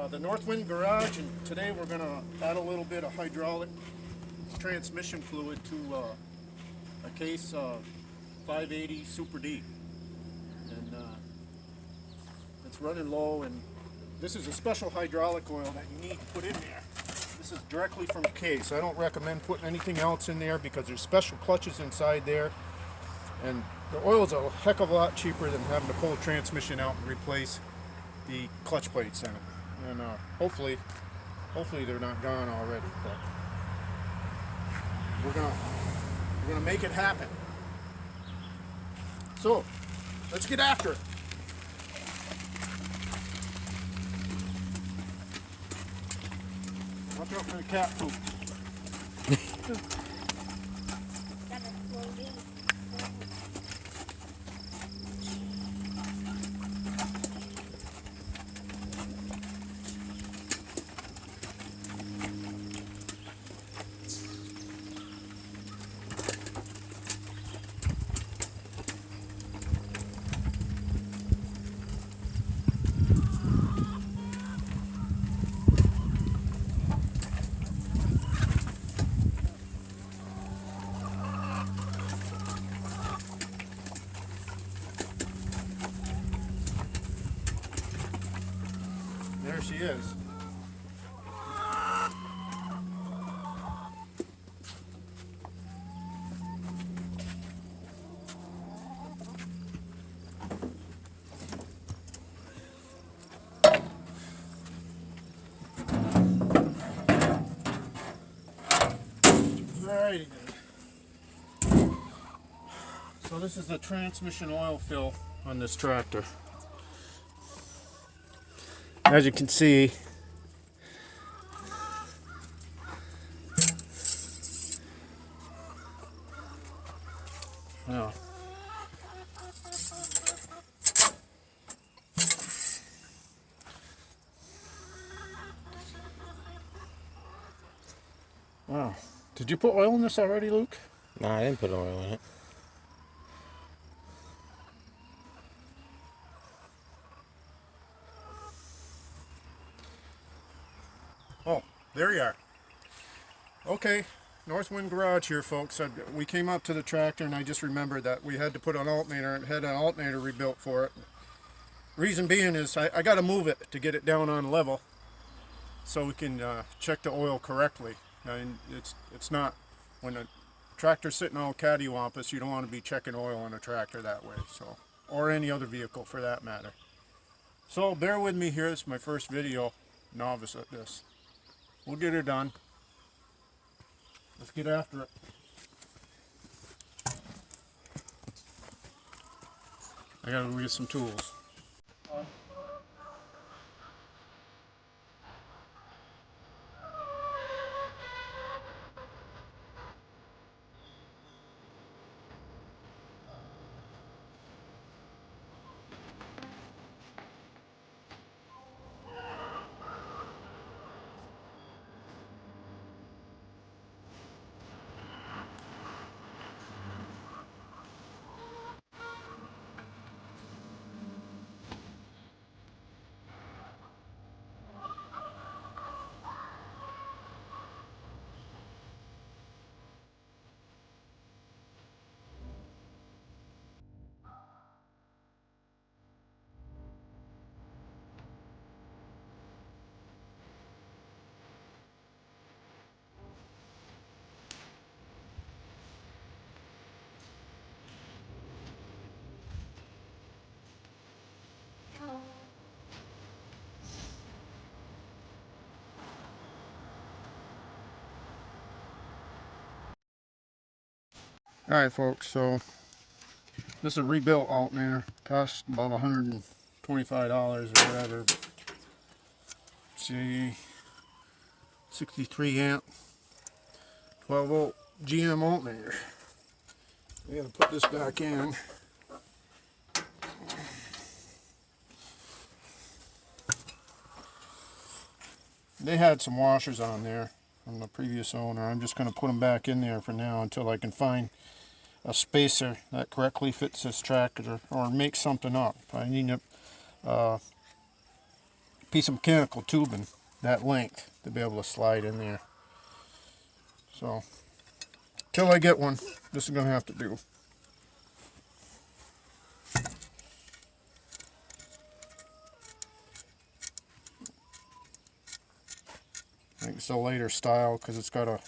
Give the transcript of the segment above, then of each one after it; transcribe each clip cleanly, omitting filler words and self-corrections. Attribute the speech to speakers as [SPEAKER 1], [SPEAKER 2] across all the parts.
[SPEAKER 1] The Northwind garage, and today we're going to add a little bit of hydraulic transmission fluid to a case 580 Super D, and it's running low, and this is a special hydraulic oil that you need to put in there. This is directly from the case. I don't recommend putting anything else in there because there's special clutches inside there, and the oil is a heck of a lot cheaper than having to pull the transmission out and replace the clutch plates in it. And hopefully they're not gone already, but we're gonna make it happen. So let's get after it. Watch out for the cat poop. There she is. Alrighty then. So this is the transmission oil fill on this tractor. As you can see, wow. Wow. Did you put oil in this already, Luke?
[SPEAKER 2] No, I didn't put oil in it.
[SPEAKER 1] Oh, there you are. Okay, Northwind garage here, folks. We came up to the tractor and I just remembered that we had to put an alternator, and had an alternator rebuilt for it. Reason being is I got to move it to get it down on level so we can check the oil correctly. And it's not, when a tractor's sitting all cattywampus, you don't want to be checking oil on a tractor that way, so, or any other vehicle for that matter. So bear with me here. It's my first video, novice at this. We'll get her done. Let's get after it. I gotta go get some tools. Alright folks, so this is a rebuilt alternator. Cost about $125 or whatever. See, 63 amp 12 volt GM alternator. We gotta put this back in. They had some washers on there from the previous owner. I'm just going to put them back in there for now until I can find a spacer that correctly fits this tractor, or make something up. I need to piece of mechanical tubing that length to be able to slide in there. So, till I get one, this is going to have to do. I think it's a later style because it's got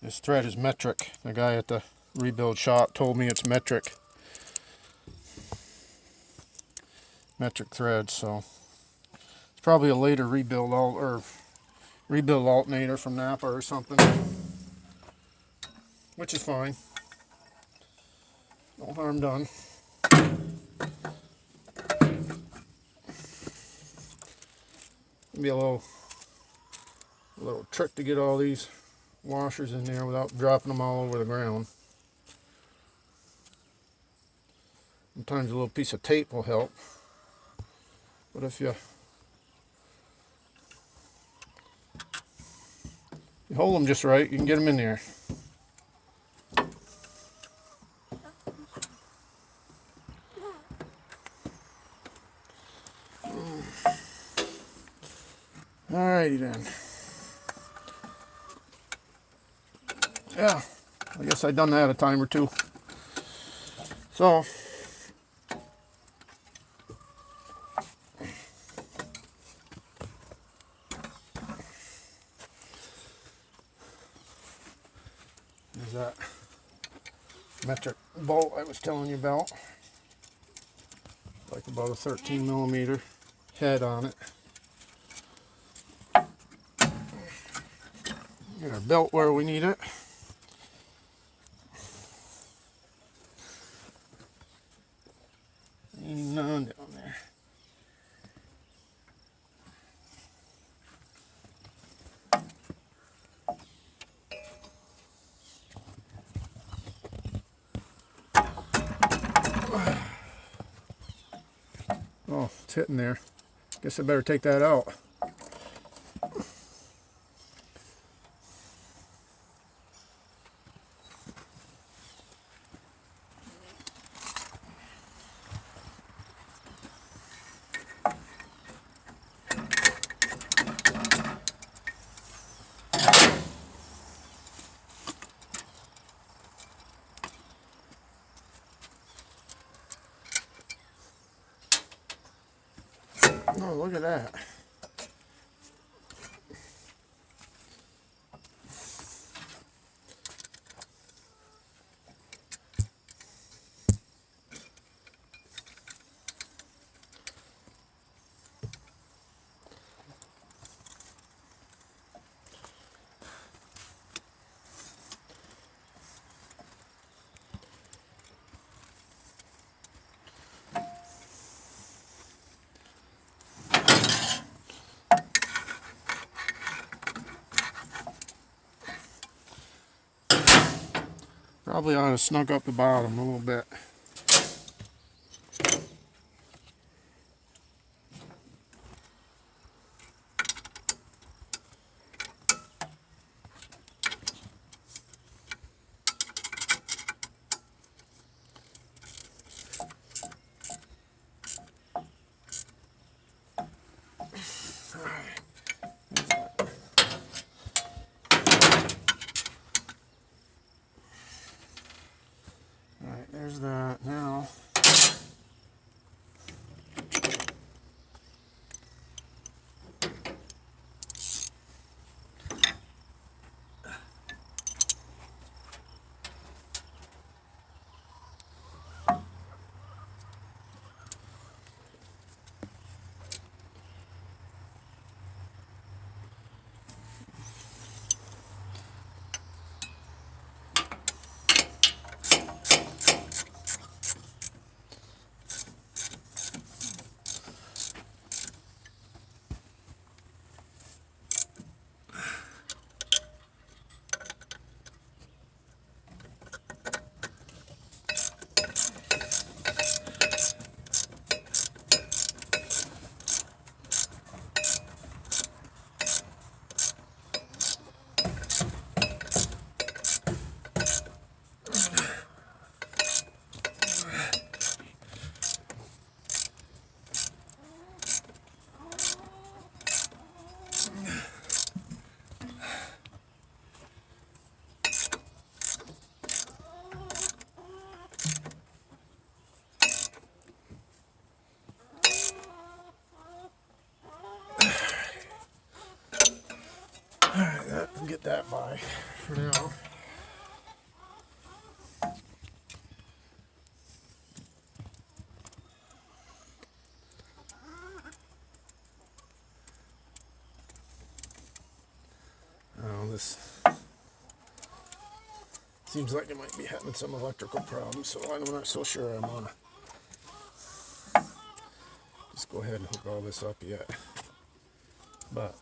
[SPEAKER 1] this thread is metric. The guy at the rebuild shop told me it's metric thread, so it's probably a later rebuild alternator from Napa or something, which is fine. No harm done. Be a little trick to get all these washers in there without dropping them all over the ground. Sometimes a little piece of tape will help, but if you hold them just right, you can get them in there. Alrighty then. Yeah, I guess I've done that a time or two. So, there's that metric bolt I was telling you about. Like about a 13mm head on it. Get our belt where we need it. Ain't none down there. Oh, it's hitting there. Guess I better take that out. Oh, look at that. Probably ought to snug up the bottom a little bit. Alright, there's that. Now, that by for now. Oh, this seems like it might be having some electrical problems, so I'm not so sure I'm gonna just go ahead and hook all this up yet. But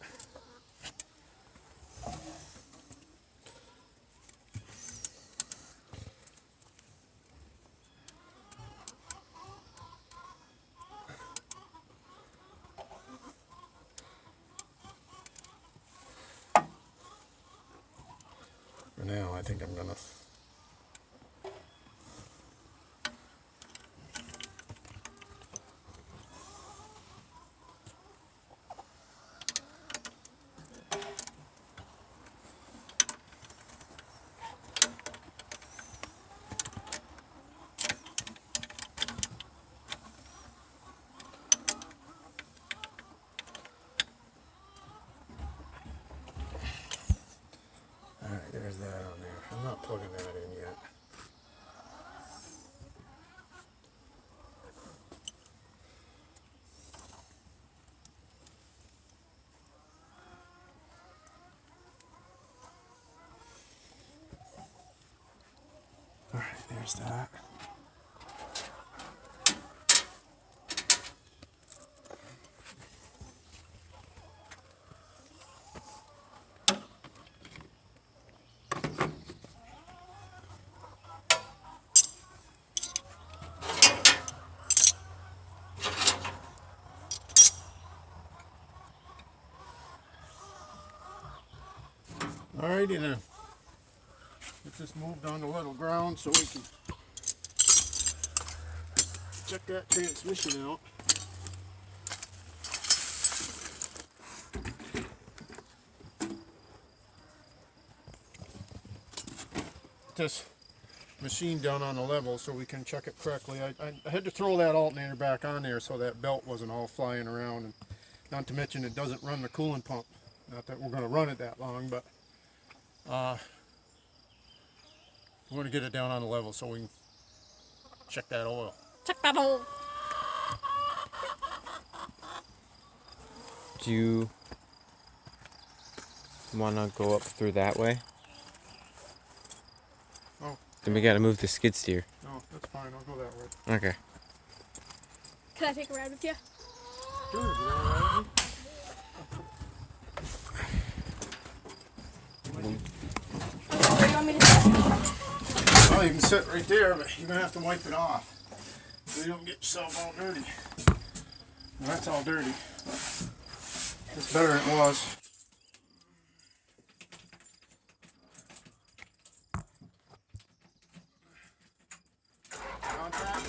[SPEAKER 1] for now, I think I'm gonna Alright, there's that on there. I'm not plugging that in yet. Alright, there's that. Alrighty then. Get this moved on the level ground so we can check that transmission out. This machine down on the level so we can check it correctly. I had to throw that alternator back on there so that belt wasn't all flying around, and not to mention it doesn't run the coolant pump. Not that we're going to run it that long, but we're going to get it down on the level so we can check that oil.
[SPEAKER 3] Check that oil.
[SPEAKER 2] Do you want to go up through that way?
[SPEAKER 1] Oh.
[SPEAKER 2] Then we got to move the skid steer.
[SPEAKER 1] No, that's fine. I'll go that way.
[SPEAKER 2] Okay.
[SPEAKER 3] Can I take a ride with you?
[SPEAKER 1] Sure, you all right?
[SPEAKER 3] Where do you want me to sit?
[SPEAKER 1] Well, you can sit right there, but you're going to have to wipe it off so you don't get yourself all dirty. Well, that's all dirty. It's better than it was. Contact.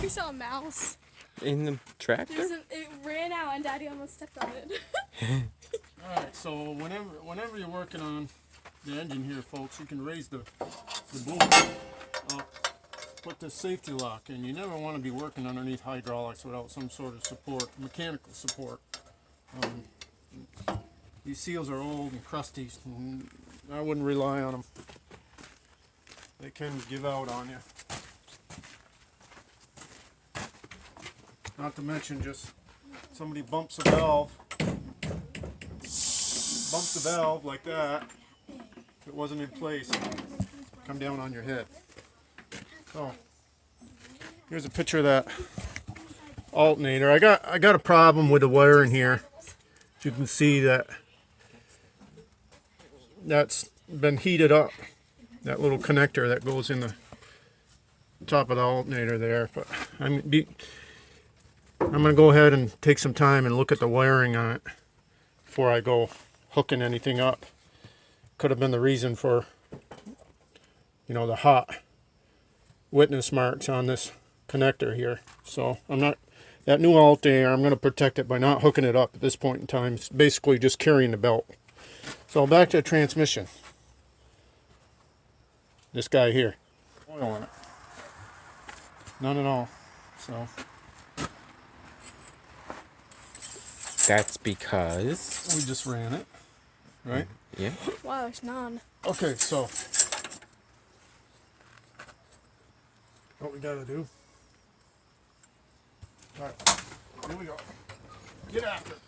[SPEAKER 3] We saw a mouse.
[SPEAKER 2] In the tractor?
[SPEAKER 3] It ran out and Daddy almost stepped on it.
[SPEAKER 1] Alright, so whenever you're working on the engine here, folks, you can raise the boom up, put the safety lock in. You never want to be working underneath hydraulics without some sort of support, mechanical support. These seals are old and crusty, and I wouldn't rely on them. They can give out on you. Not to mention, just somebody bumps a valve, like that, if it wasn't in place, come down on your head. So here's a picture of that alternator. I got a problem with the wiring here. As you can see, that's been heated up. That little connector that goes in the top of the alternator there. But I'm going to go ahead and take some time and look at the wiring on it before I go hooking anything up. Could have been the reason for, you know, the hot witness marks on this connector here. So that new alternator, I'm going to protect it by not hooking it up at this point in time. It's basically just carrying the belt. So back to the transmission. This guy here, oil on it. None at all. So
[SPEAKER 2] That's because...
[SPEAKER 1] we just ran it, right?
[SPEAKER 2] Yeah.
[SPEAKER 3] Wow, there's none.
[SPEAKER 1] Okay, so what we gotta do. Alright, here we go. Get after it.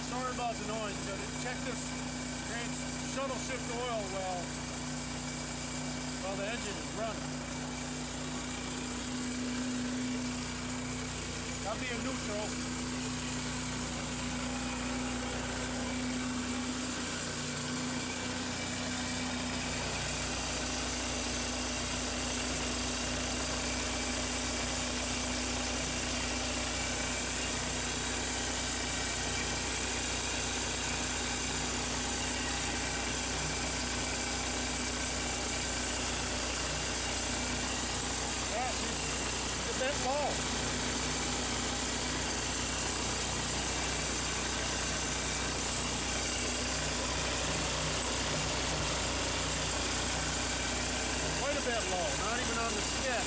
[SPEAKER 1] Sorry about the noise. Check this shuttle shift oil while the engine is running. That'll be a neutral. That low. Quite a bit low, not even on the skid.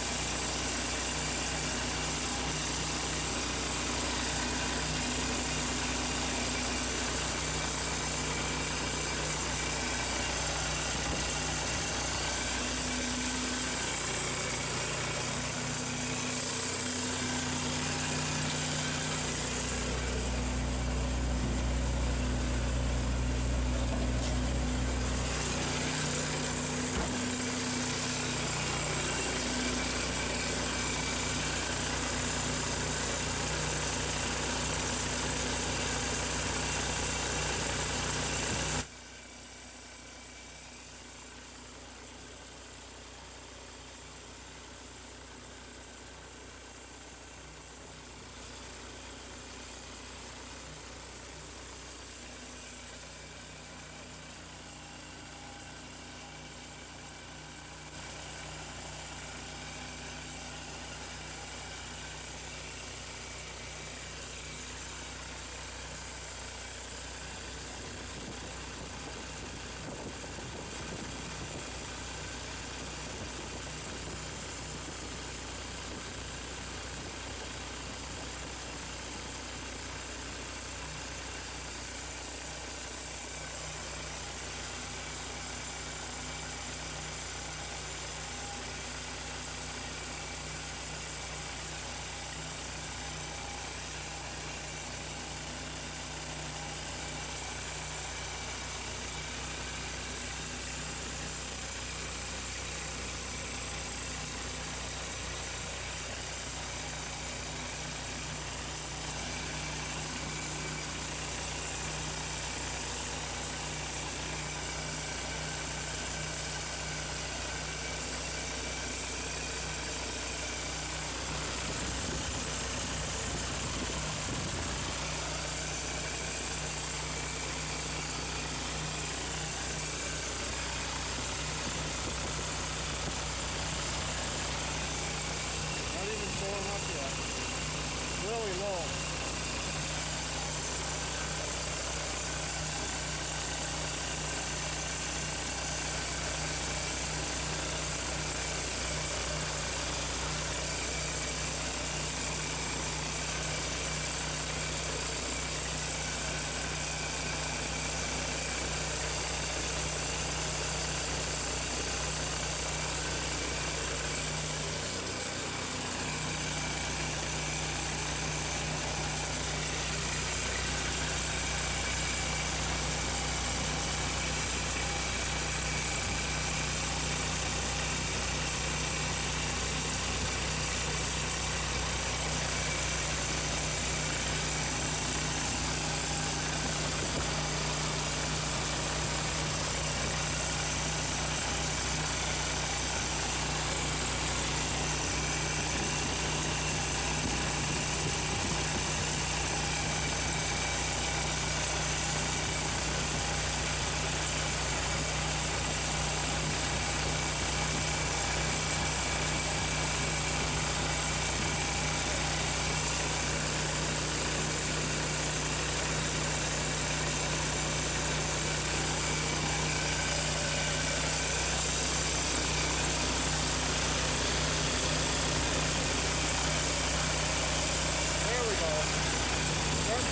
[SPEAKER 1] low.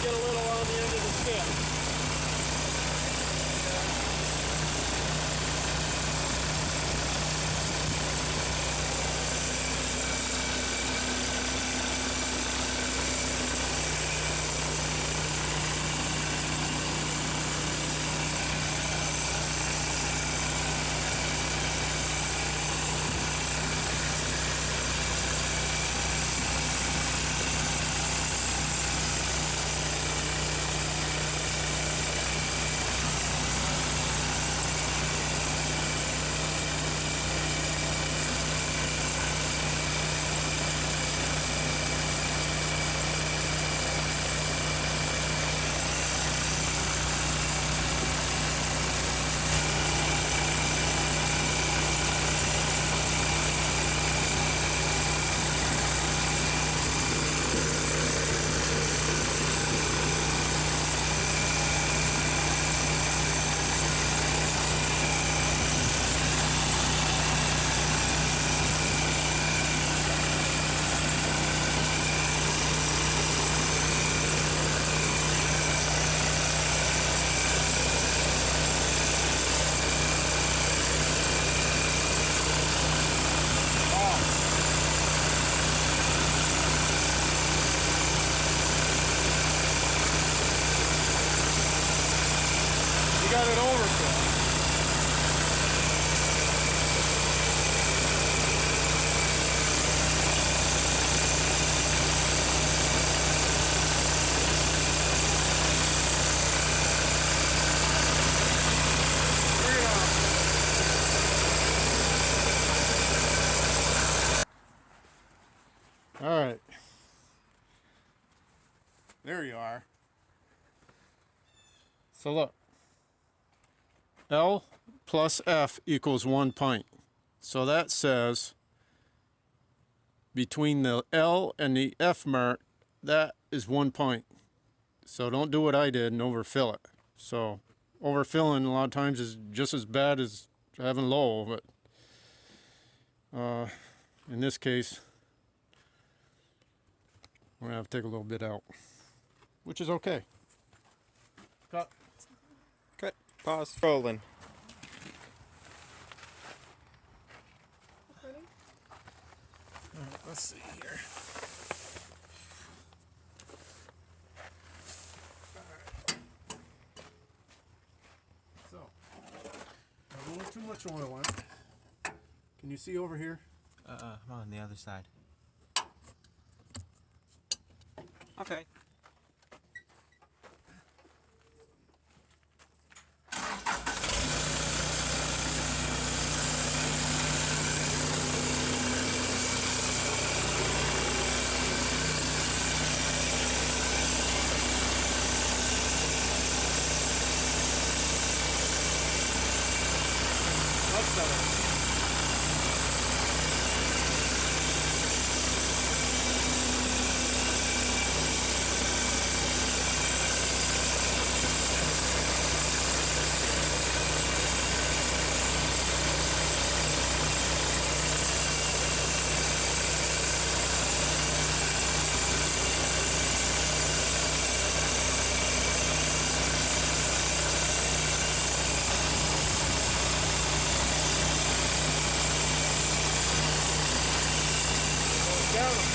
[SPEAKER 1] Get a little on the end of the stick. Got it overfilled. All right. There you are. So look. L plus F equals 1 pint. So that says between the L and the F mark, that is 1 pint. So don't do what I did and overfill it. So overfilling a lot of times is just as bad as having low, but in this case, we're gonna have to take a little bit out, which is okay. Cut.
[SPEAKER 2] Cut. Pause. Rolling.
[SPEAKER 1] All right, let's see here. All right. So, a little too much oil in it. Can you see over here?
[SPEAKER 2] I'm on the other side. Okay.
[SPEAKER 1] That's better.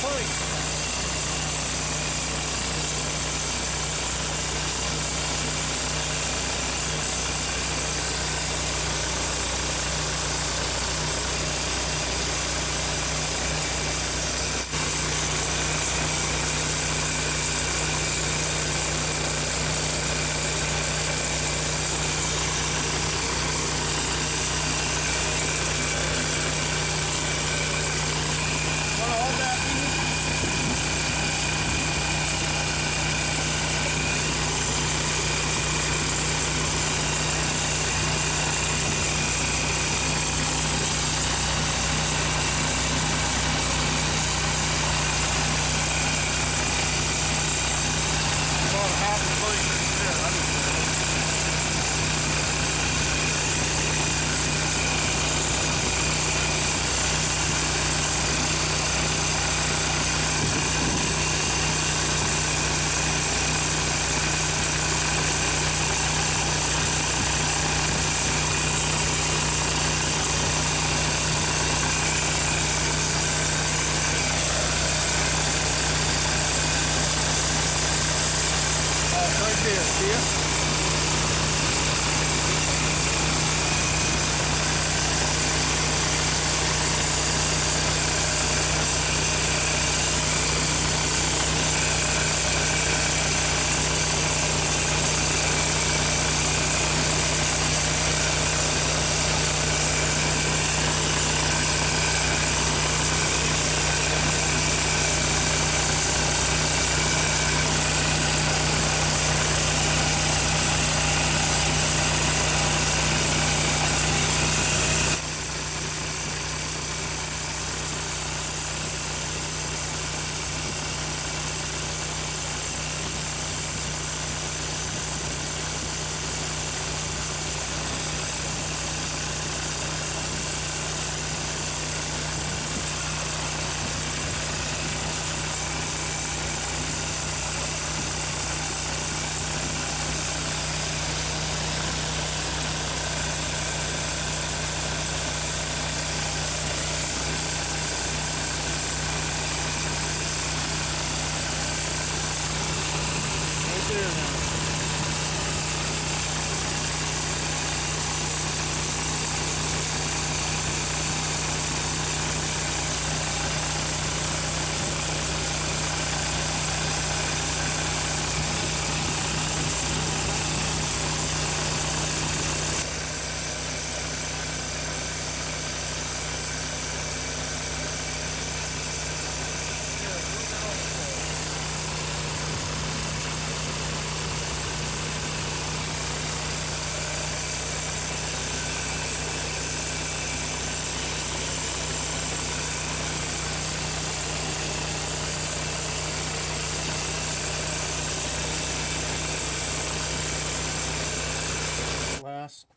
[SPEAKER 1] point.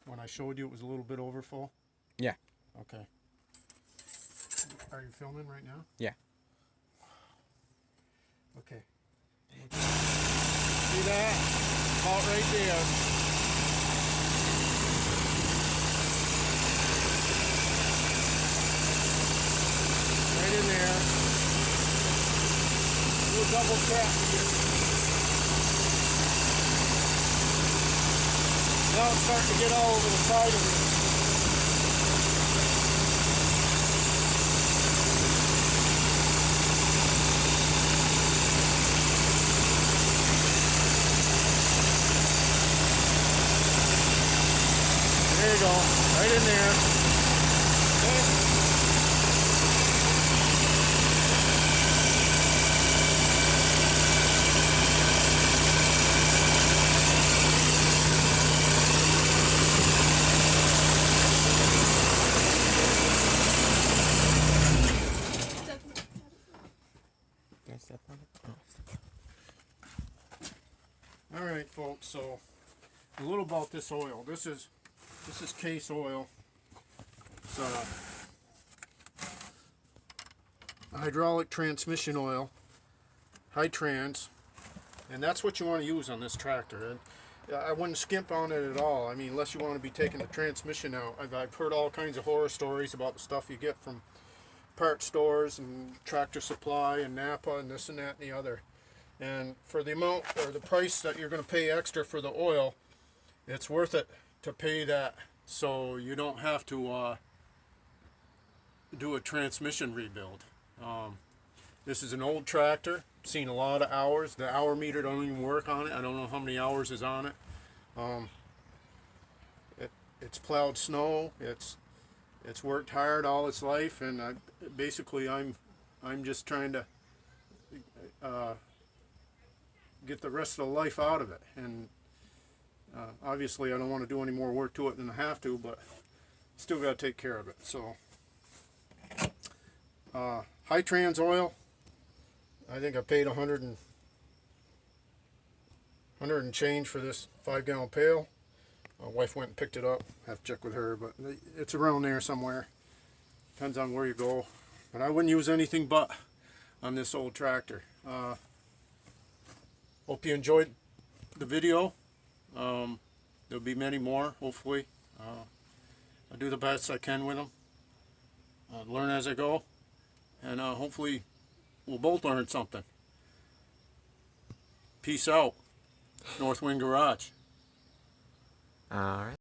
[SPEAKER 1] When I showed you it was a little bit over full?
[SPEAKER 2] Yeah.
[SPEAKER 1] Okay. Are you filming right now?
[SPEAKER 2] Yeah.
[SPEAKER 1] Okay. See that? About right there. Right in there. Do a double tap here. Now it's starting to get all over the side of it. There you go, right in there. Okay. All right, folks. So a little about this oil. This is case oil. It's hydraulic transmission oil, Hytrans, and that's what you want to use on this tractor. And I wouldn't skimp on it at all. I mean, unless you want to be taking the transmission out. I've heard all kinds of horror stories about the stuff you get from part stores and Tractor Supply and Napa and this and that and the other. And for the amount or the price that you're going to pay extra for the oil, it's worth it to pay that, so you don't have to do a transmission rebuild. This is an old tractor, seen a lot of hours. The hour meter don't even work on it. I don't know how many hours is on it. It's plowed snow. It's worked hard all its life, and I'm just trying to get the rest of the life out of it. And obviously, I don't want to do any more work to it than I have to, but still got to take care of it. So, Hytrans Oil. I think I paid 100 and change for this 5-gallon pail. My wife went and picked it up. I have to check with her, but it's around there somewhere. Depends on where you go. But I wouldn't use anything but on this old tractor. Hope you enjoyed the video. There'll be many more, hopefully. I'll do the best I can with them. Learn as I go. And hopefully we'll both learn something. Peace out. Northwind Garage.
[SPEAKER 2] All right.